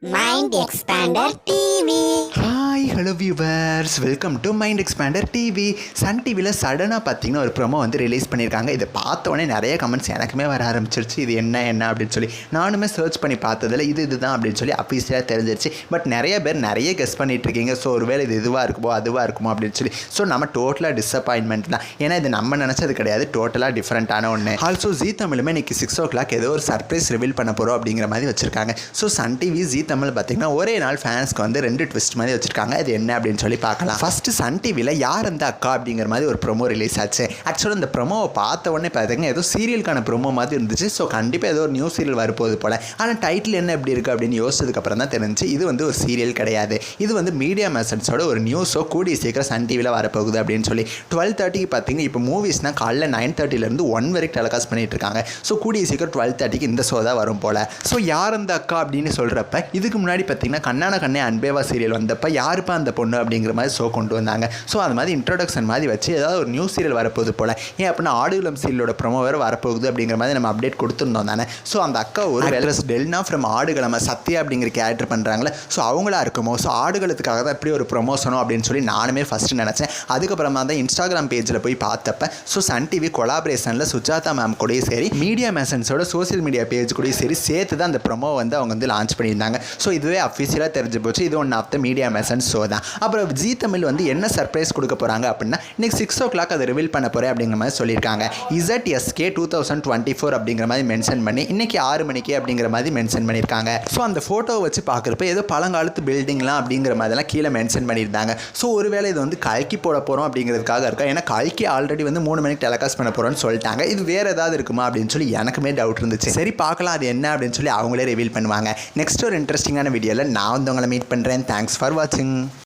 Mind Expander TV. Hi hello viewers, welcome to Mind Expander TV. Sun டிவியில் சடனாக பார்த்தீங்கன்னா ஒரு ப்ரோமோ வந்து ரிலீஸ் பண்ணியிருக்காங்க. இதை பார்த்தோன்னே நிறைய கமெண்ட்ஸ் எனக்குமே வர ஆரம்பிச்சிருச்சு. இது என்ன அப்படின்னு சொல்லி நானுமே சர்ச் பண்ணி பார்த்ததில் இதுதான் அப்படின்னு சொல்லி அஃபீஷியலாக தெரிஞ்சிருச்சு. பட் நிறைய பேர் நிறைய கெஸ் பண்ணிகிட்ருக்கீங்க. ஸோ ஒருவேளை இது இதுவாக இருக்குமோ அதுவாக இருக்குமோ அப்படின்னு சொல்லி. ஸோ நம்ம டோட்டலாக டிசப்பாயின்மெண்ட் தான். ஏன்னா இது நம்ம நினச்சது கிடையாது, டோட்டலாக டிஃப்ரெண்ட்டான ஒன்று. ஆல்சோ ஜீ தமிழுமே இன்றைக்கி 6 o'clock ஏதோ ஒரு சர்ப்ரைஸ் ரிவீல் பண்ண போகிறோம் அப்படிங்கிற மாதிரி வச்சுருக்காங்க. ஸோ சன் டிவி ஜீ தமிழ் பார்த்தீங்கன்னா ஒரே நாள் ஃபேன்ஸ்க்கு வந்து 2 ட்விஸ்ட் மாதிரி வச்சுருக்காங்க. அது என்ன அப்படின்னு சொல்லி பார்க்கலாம். ஃபர்ஸ்ட் சன் டிவியில் யார் அந்த அக்கா அப்படிங்கிற மாதிரி ஒரு ப்ரோமோ ரிலீஸ் ஆச்சு. ஆக்சுவலாக இந்த ப்ரோமோவை பார்த்த உடனே பார்த்தீங்கன்னா ஏதோ சீரியலுக்கான ப்ரோமோ மாதிரி இருந்துச்சு. ஸோ கண்டிப்பாக ஏதோ ஒரு நியூ சீரியல் வரப்போகுது போல். ஆனால் டைட்டில் என்ன எப்படி இருக்குது அப்படின்னு யோசிச்சதுக்கப்புறம் தான் தெரிஞ்சு இது வந்து ஒரு சீரியல் கிடையாது. இது வந்து மீடியா மேசன்ஸோட ஒரு நியூஸோ கூடிய சீக்கிரம் சன் டிவியில் வரப்போகுது அப்படின்னு சொல்லி 12:30க்கு பார்த்தீங்கன்னா இப்போ மூவிஸ்னால் காலைல 9:30லேருந்து 1 வரைக்கும் டெலிகாஸ்ட் பண்ணிட்டு இருக்காங்க. ஸோ கூடிய சீக்கிரம் 12:30க்கு இந்த ஷோ தான் வரும் போல். ஸோ யார் அந்த அக்கா அப்படின்னு சொல்கிறப்ப இதுக்கு முன்னாடி பார்த்தீங்கன்னா கண்ணான கண்ணே அன்பேவா சீரியல் வந்தப்போ யாருப்பா அந்த பொண்ணு அப்படிங்கிற மாதிரி ஷோ கொண்டு வந்தாங்க. ஸோ அது மாதிரி இன்ட்ரோடக்ஷன் மாதிரி வச்சு ஏதாவது ஒரு நியூ சீரியல் வரப்போகுது போல். ஏன் அப்படின்னா ஆடுகளம் சீரியலோட ப்ரோமோ வேறு வரப்போகுது அப்படிங்கிற மாதிரி நம்ம அப்டேட் கொடுத்துருந்தோம் தானே. ஸோ அந்த அக்கா ஒரு வேலஸ் டெல்னா ஃப்ரம் ஆடுகளம் சத்யா அப்படிங்கிற கேரக்டர் பண்ணுறாங்களே. ஸோ அவங்களா இருக்குமோ. ஸோ ஆடுகளத்துக்காக தான் இப்படி ஒரு ப்ரொமோஷனோ அப்படின்னு சொல்லி நானுமே ஃபஸ்ட்டு நினச்சேன். அதுக்கப்புறமா தான் இன்ஸ்டாகிராம் பேஜில் போய் பார்த்தப்ப ஸோ சன் டிவி கொலாபரேஷனில் சுஜாதா மேம் கூடயும் சரி மீடியா மேசன்ஸோட சோசியல் மீடியா பேஜ் கூடயும் சரி சேர்த்து தான் அந்த ப்ரோமோ வந்து அவங்க வந்து லான்ச் பண்ணியிருந்தாங்க. ஸோ இதுவே அஃபிஷியலாக தெரிஞ்சு போச்சு. இது one of the Media Masons show தான். அப்புறம் ஜீ தமிழ் வந்து என்ன சர்ப்ரைஸ் கொடுக்க போகிறாங்க அப்படின்னா இன்றைக்கி 6 o'clock அதை ரிவீல் பண்ண போகிறேன் அப்படிங்கிற மாதிரி சொல்லியிருக்காங்க. ZSK 2024 அப்படிங்கிற மாதிரி மென்ஷன் பண்ணி இன்றைக்கி 6 மணிக்கு அப்படிங்கிற மாதிரி மென்ஷன் பண்ணியிருக்காங்க. ஸோ அந்த ஃபோட்டோவை வச்சு பார்க்குறப்ப ஏதோ பழங்காலத்து பில்டிங்லாம் அப்படிங்கிற மாதிரிலாம் கீழே மென்ஷன் பண்ணியிருந்தாங்க. ஸோ ஒருவேளை இது வந்து கல்கி போட போகிறோம் அப்படிங்கிறதுக்காக இருக்கா. ஏன்னா கல்கி ஆல்ரெடி வந்து 3 மணிக்கு டெலிகாஸ்ட் பண்ண போகிறோன்னு சொல்லிட்டாங்க. இது வேறு ஏதாவது இருக்குமா அப்படின்னு சொல்லி எனக்குமே டவுட் இருந்துச்சு. சரி பார்க்கலாம் அது என்ன அப்படின்னு சொல்லி அவங்களே ரிவீல் பண்ணுவாங்க. நெக்ஸ்ட் ஒரு இன்ட்ரெஸ்டிங்கான வீடியோவில் நான் வந்து உங்களை மீட் பண்ணுறேன். தேங்க்ஸ் ஃபார் வாட்சிங்.